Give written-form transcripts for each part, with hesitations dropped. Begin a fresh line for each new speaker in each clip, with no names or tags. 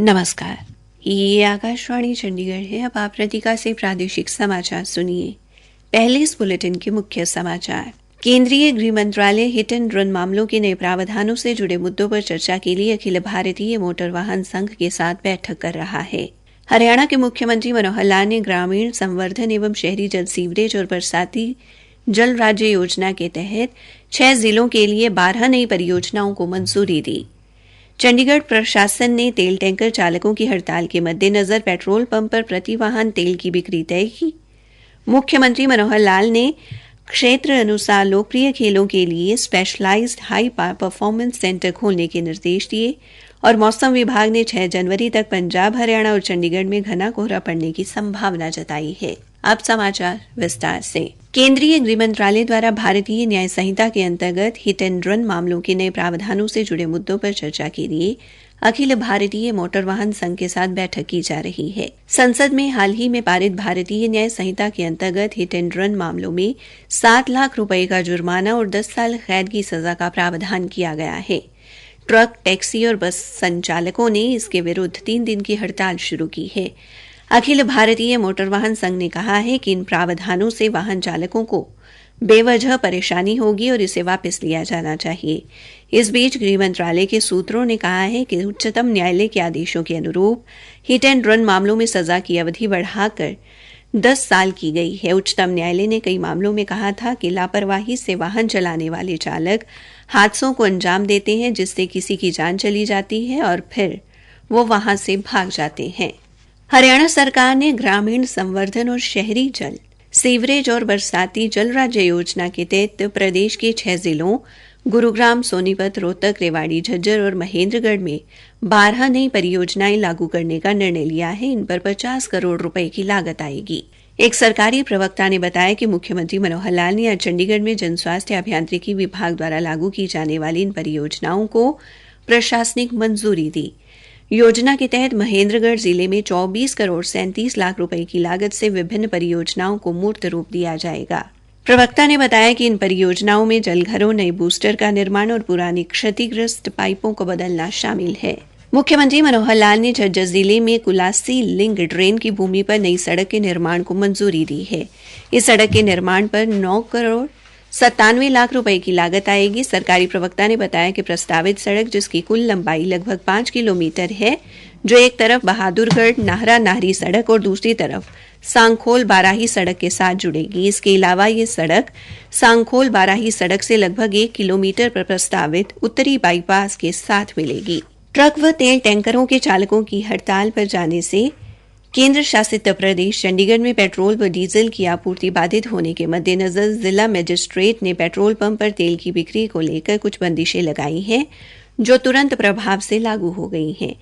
नमस्कार, ये आकाशवाणी चंडीगढ़ है। अब आप रतिका से प्रादेशिक समाचार सुनिए। पहले इस बुलेटिन के मुख्य समाचार। केंद्रीय गृह मंत्रालय हिट एंड रन मामलों के नए प्रावधानों से जुड़े मुद्दों पर चर्चा के लिए अखिल भारतीय मोटर वाहन संघ के साथ बैठक कर रहा है। हरियाणा के मुख्यमंत्री मनोहर लाल ने ग्रामीण संवर्धन एवं शहरी जल सीवरेज और बरसाती जल राज्य योजना के तहत 6 जिलों के लिए 12 नई परियोजनाओं को मंजूरी दी। चंडीगढ़ प्रशासन ने तेल टैंकर चालकों की हड़ताल के मद्देनजर पेट्रोल पंप पर प्रति वाहन तेल की बिक्री तय की। मुख्यमंत्री मनोहर लाल ने क्षेत्र अनुसार लोकप्रिय खेलों के लिए स्पेशलाइज्ड हाई परफॉर्मेंस सेंटर खोलने के निर्देश दिए और मौसम विभाग ने 6 जनवरी तक पंजाब, हरियाणा और चंडीगढ़ में घना कोहरा पड़ने की संभावना जताई है। अब समाचार विस्तार से। केंद्रीय गृह मंत्रालय द्वारा भारतीय न्याय संहिता के अंतर्गत हिट एंड रन मामलों के नए प्रावधानों से जुड़े मुद्दों पर चर्चा के लिए अखिल भारतीय मोटर वाहन संघ के साथ बैठक की जा रही है। संसद में हाल ही में पारित भारतीय न्याय संहिता के अंतर्गत हिट एंड रन मामलों में 7 लाख रुपए का जुर्माना और 10 साल कैद की सजा का प्रावधान किया गया है। ट्रक, टैक्सी और बस संचालकों ने इसके विरुद्ध 3 दिन की हड़ताल शुरू की है। अखिल भारतीय मोटर वाहन संघ ने कहा है कि इन प्रावधानों से वाहन चालकों को बेवजह परेशानी होगी और इसे वापस लिया जाना चाहिए। इस बीच गृह मंत्रालय के सूत्रों ने कहा है कि उच्चतम न्यायालय के आदेशों के अनुरूप हिट एंड रन मामलों में सजा की अवधि बढ़ाकर 10 साल की गई है। उच्चतम न्यायालय ने कई मामलों में कहा था कि लापरवाही से वाहन चलाने वाले चालक हादसों को अंजाम देते हैं, जिससे किसी की जान चली जाती है और फिर वो वहां से भाग जाते हैं। हरियाणा सरकार ने ग्रामीण संवर्धन और शहरी जल सीवरेज और बरसाती जल राज्य योजना के तहत प्रदेश के 6 जिलों गुरुग्राम, सोनीपत, रोहतक, रेवाड़ी, झज्जर और महेंद्रगढ़ में 12 नई परियोजनाएं लागू करने का निर्णय लिया है। इन पर 50 करोड़ रुपए की लागत आएगी। एक सरकारी प्रवक्ता ने बताया कि मुख्यमंत्री मनोहर लाल ने आज चंडीगढ़ में जन स्वास्थ्य अभियांत्रिकी विभाग द्वारा लागू की जाने वाली इन परियोजनाओं को प्रशासनिक मंजूरी दी। योजना के तहत महेंद्रगढ़ जिले में 24 करोड़ 37 लाख रुपए की लागत से विभिन्न परियोजनाओं को मूर्त रूप दिया जाएगा। प्रवक्ता ने बताया कि इन परियोजनाओं में जलघरों, नए बूस्टर का निर्माण और पुरानी क्षतिग्रस्त पाइपों को बदलना शामिल है। मुख्यमंत्री मनोहर लाल ने झज्जर जिले में कुलासी लिंग ड्रेन की भूमि पर नई सड़क के निर्माण को मंजूरी दी है। इस सड़क के निर्माण पर 9 करोड़ 97 लाख रुपए की लागत आएगी। सरकारी प्रवक्ता ने बताया कि प्रस्तावित सड़क, जिसकी कुल लंबाई लगभग 5 किलोमीटर है, जो एक तरफ बहादुरगढ़ नाहरा नाहरी सड़क और दूसरी तरफ सांखोल बाराही सड़क के साथ जुड़ेगी। इसके अलावा ये सड़क सांखोल बाराही सड़क से लगभग 1 किलोमीटर पर प्रस्तावित उत्तरी बाईपास के साथ मिलेगी। ट्रक व तेल टैंकरों के चालकों की हड़ताल पर जाने से केंद्र शासित प्रदेश चंडीगढ़ में पेट्रोल व डीजल की आपूर्ति बाधित होने के मद्देनजर जिला मजिस्ट्रेट ने पेट्रोल पंप पर तेल की बिक्री को लेकर कुछ बंदिशें लगाई हैं, जो तुरंत प्रभाव से लागू हो गई हैं।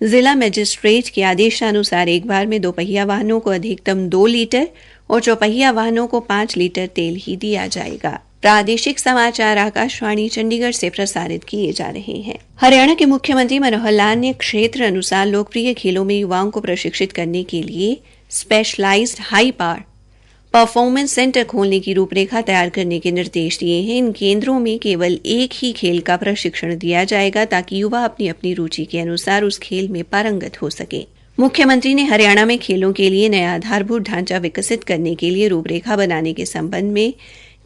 जिला मजिस्ट्रेट के आदेशानुसार एक बार में 2 पहिया वाहनों को अधिकतम 2 लीटर और चौपहिया वाहनों को 5 लीटर तेल ही दिया जाएगा। प्रादेशिक समाचार आकाशवाणी चंडीगढ़ से प्रसारित किए जा रहे हैं। हरियाणा के मुख्यमंत्री मनोहर लाल ने क्षेत्र अनुसार लोकप्रिय खेलों में युवाओं को प्रशिक्षित करने के लिए specialised high power performance centre खोलने की रूपरेखा तैयार करने के निर्देश दिए हैं। इन केंद्रों में केवल एक ही खेल का प्रशिक्षण दिया जाएगा, ताकि युवा अपनी अपनी रुचि के अनुसार उस खेल में पारंगत हो सके। मुख्यमंत्री ने हरियाणा में खेलों के लिए नया आधारभूत ढांचा विकसित करने के लिए रूपरेखा बनाने के संबंध में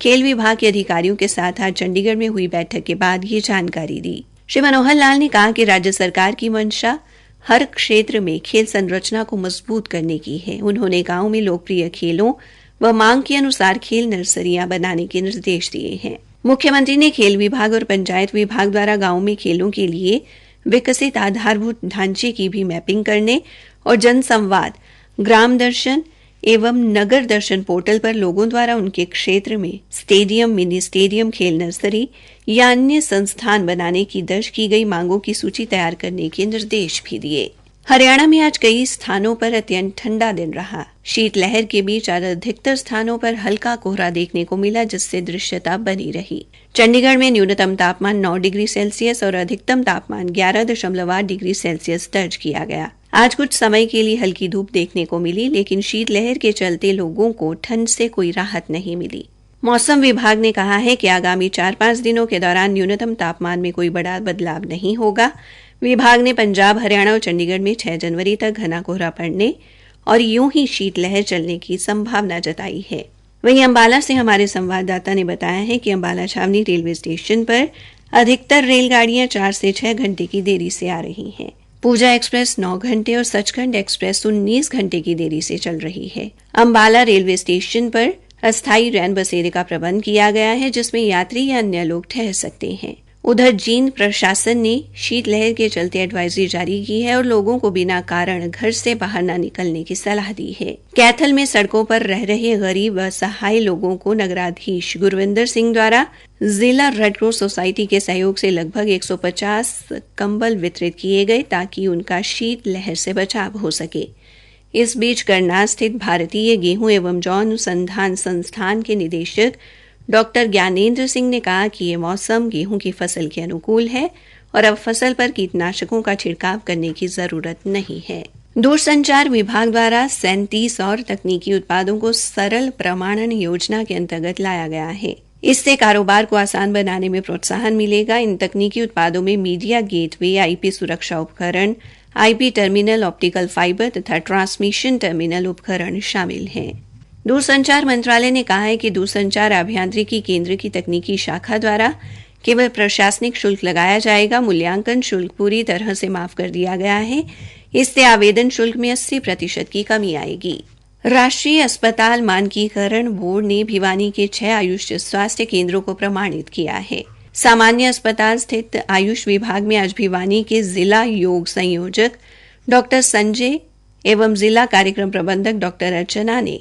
खेल विभाग के अधिकारियों के साथ आज चंडीगढ़ में हुई बैठक के बाद ये जानकारी दी। श्री मनोहर लाल ने कहा कि राज्य सरकार की मंशा हर क्षेत्र में खेल संरचना को मजबूत करने की है। उन्होंने गांव में लोकप्रिय खेलों व मांग के अनुसार खेल नर्सरियां बनाने के निर्देश दिए हैं। मुख्यमंत्री ने खेल विभाग और पंचायत विभाग द्वारा गांव में खेलों के लिए विकसित आधारभूत ढांचे की भी मैपिंग करने और जन संवाद, ग्राम दर्शन एवं नगर दर्शन पोर्टल पर लोगों द्वारा उनके क्षेत्र में स्टेडियम, मिनी स्टेडियम, खेल नर्सरी या अन्य संस्थान बनाने की दर्ज की गई मांगों की सूची तैयार करने के निर्देश भी दिए। हरियाणा में आज कई स्थानों पर अत्यंत ठंडा दिन रहा। शीतलहर के बीच आज अधिकतर स्थानों पर हल्का कोहरा देखने को मिला, जिससे दृश्यता बनी रही। चंडीगढ़ में न्यूनतम तापमान 9 डिग्री सेल्सियस और अधिकतम तापमान 11.8 डिग्री सेल्सियस दर्ज किया गया। आज कुछ समय के लिए हल्की धूप देखने को मिली, लेकिन शीतलहर के चलते लोगों को ठंड से कोई राहत नहीं मिली। मौसम विभाग ने कहा है कि आगामी 4-5 दिनों के दौरान न्यूनतम तापमान में कोई बड़ा बदलाव नहीं होगा। विभाग ने पंजाब, हरियाणा और चंडीगढ़ में 6 जनवरी तक घना कोहरा पड़ने और यूं ही शीतलहर चलने की संभावना जताई है। वहीं अंबाला से हमारे संवाददाता ने बताया है कि अंबाला छावनी रेलवे स्टेशन पर अधिकतर रेलगाड़ियां 4 से 6 घंटे की देरी से आ रही हैं। पूजा एक्सप्रेस 9 घंटे और सचखंड एक्सप्रेस 19 घंटे की देरी से चल रही है। अंबाला रेलवे स्टेशन पर अस्थायी रैन बसेरे का प्रबंध किया गया है, जिसमें यात्री या अन्य लोग ठहर सकते हैं। उधर जींद प्रशासन ने शीतलहर के चलते एडवाइजरी जारी की है और लोगों को बिना कारण घर से बाहर न निकलने की सलाह दी है। कैथल में सड़कों पर रह रहे गरीब व असहाय लोगों को नगराधीश गुरविंदर सिंह द्वारा जिला रेड क्रॉस सोसाइटी के सहयोग से लगभग 150 कंबल वितरित किए गए ताकि उनका शीतलहर से बचाव हो सके। इस बीच करनाल स्थित भारतीय गेहूं एवं जौ अनुसंधान संस्थान के निदेशक डॉक्टर ज्ञानेंद्र सिंह ने कहा कि ये मौसम गेहूं की फसल के अनुकूल है और अब फसल पर कीटनाशकों का छिड़काव करने की जरूरत नहीं है। दूरसंचार विभाग द्वारा 37 और तकनीकी उत्पादों को सरल प्रमाणन योजना के अंतर्गत लाया गया है। इससे कारोबार को आसान बनाने में प्रोत्साहन मिलेगा। इन तकनीकी उत्पादों में मीडिया गेटवे, आईपी सुरक्षा उपकरण, आईपी टर्मिनल, ऑप्टिकल फाइबर तथा ट्रांसमिशन टर्मिनल उपकरण शामिल हैं। दूरसंचार मंत्रालय ने कहा है कि दूरसंचार अभियांत्रिकी केंद्र की तकनीकी शाखा द्वारा केवल प्रशासनिक शुल्क लगाया जाएगा। मूल्यांकन शुल्क पूरी तरह से माफ कर दिया गया है। इससे आवेदन शुल्क में 80% की कमी आएगी। राष्ट्रीय अस्पताल मानकीकरण बोर्ड ने भिवानी के 6 आयुष स्वास्थ्य केंद्रों को प्रमाणित किया है। सामान्य अस्पताल स्थित आयुष विभाग में आज भिवानी के जिला योग संयोजक डॉक्टर संजय एवं जिला कार्यक्रम प्रबंधक डॉक्टर अर्चना ने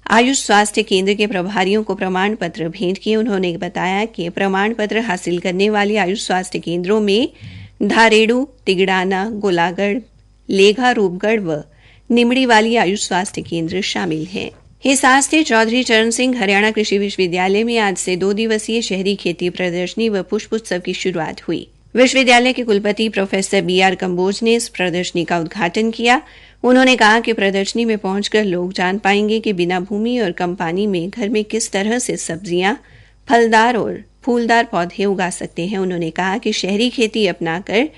आयुष स्वास्थ्य केंद्र के प्रभारियों को प्रमाण पत्र भेंट किए। उन्होंने बताया कि प्रमाण पत्र हासिल करने वाले आयुष स्वास्थ्य केंद्रों में धारेड़ू, तिगड़ाना, गोलागढ़, लेघा, रूपगढ़ व निमड़ी वाली आयुष स्वास्थ्य केंद्र शामिल हैं। हिसार स्थित चौधरी चरण सिंह हरियाणा कृषि विश्वविद्यालय में आज से 2 दिवसीय शहरी खेती प्रदर्शनी व पुष्प उत्सव की शुरुआत हुई। विश्वविद्यालय के कुलपति प्रोफेसर बीआर कंबोज ने इस प्रदर्शनी का उद्घाटन किया। उन्होंने कहा कि प्रदर्शनी में पहुंचकर लोग जान पाएंगे कि बिना भूमि और कम पानी में घर में किस तरह से सब्जियां, फलदार और फूलदार पौधे उगा सकते हैं। उन्होंने कहा कि शहरी खेती अपनाकर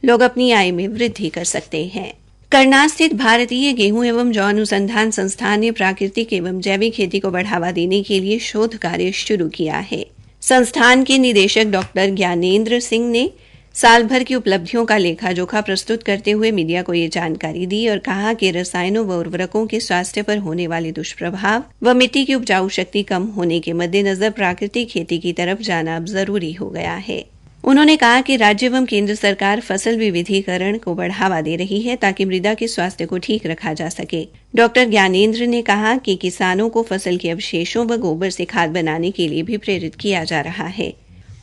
लोग अपनी आय में वृद्धि कर सकते हैं। करनाल स्थित भारतीय गेहूं एवं जौ अनुसंधान संस्थान ने प्राकृतिक एवं जैविक खेती को बढ़ावा देने के लिए शोध कार्य शुरू किया है। संस्थान के निदेशक डॉक्टर ज्ञानेंद्र सिंह ने साल भर की उपलब्धियों का लेखा जोखा प्रस्तुत करते हुए मीडिया को ये जानकारी दी और कहा कि रसायनों व उर्वरकों के स्वास्थ्य पर होने वाले दुष्प्रभाव व मिट्टी की उपजाऊ शक्ति कम होने के मद्देनजर प्राकृतिक खेती की तरफ जाना अब जरूरी हो गया है। उन्होंने कहा कि राज्य एवं केंद्र सरकार फसल विविधीकरण को बढ़ावा दे रही है ताकि मृदा के स्वास्थ्य को ठीक रखा जा सके। डॉक्टर ज्ञानेंद्र ने कहा कि किसानों को फसल के अवशेषों व गोबर से खाद बनाने के लिए भी प्रेरित किया जा रहा है।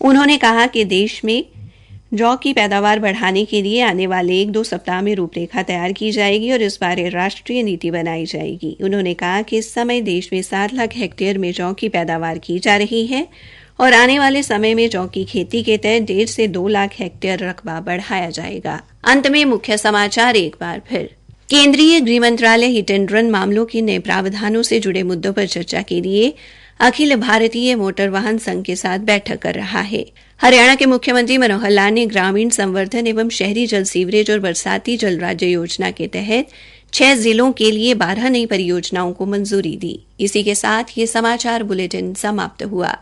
उन्होंने कहा कि देश में जौ की पैदावार बढ़ाने के लिए आने वाले 1-2 सप्ताह में रूपरेखा तैयार की जाएगी और इस बारे राष्ट्रीय नीति बनाई जाएगी। उन्होंने कहा कि इस समय देश में 7 लाख हेक्टेयर में जौ की पैदावार की जा रही है और आने वाले समय में जौ की खेती के तहत 1.5 से 2 लाख हेक्टेयर रकबा बढ़ाया जाएगा। अंत में मुख्य समाचार एक बार फिर। केंद्रीय गृह मंत्रालय हिट एंड रन मामलों के नए प्रावधानों से जुड़े मुद्दों पर चर्चा के लिए अखिल भारतीय मोटर वाहन संघ के साथ बैठक कर रहा है। हरियाणा के मुख्यमंत्री मनोहर लाल ने ग्रामीण संवर्धन एवं शहरी जल सीवरेज और बरसाती जल राज्य योजना के तहत 6 जिलों के लिए 12 नई परियोजनाओं को मंजूरी दी। इसी के साथ ये समाचार बुलेटिन समाप्त हुआ।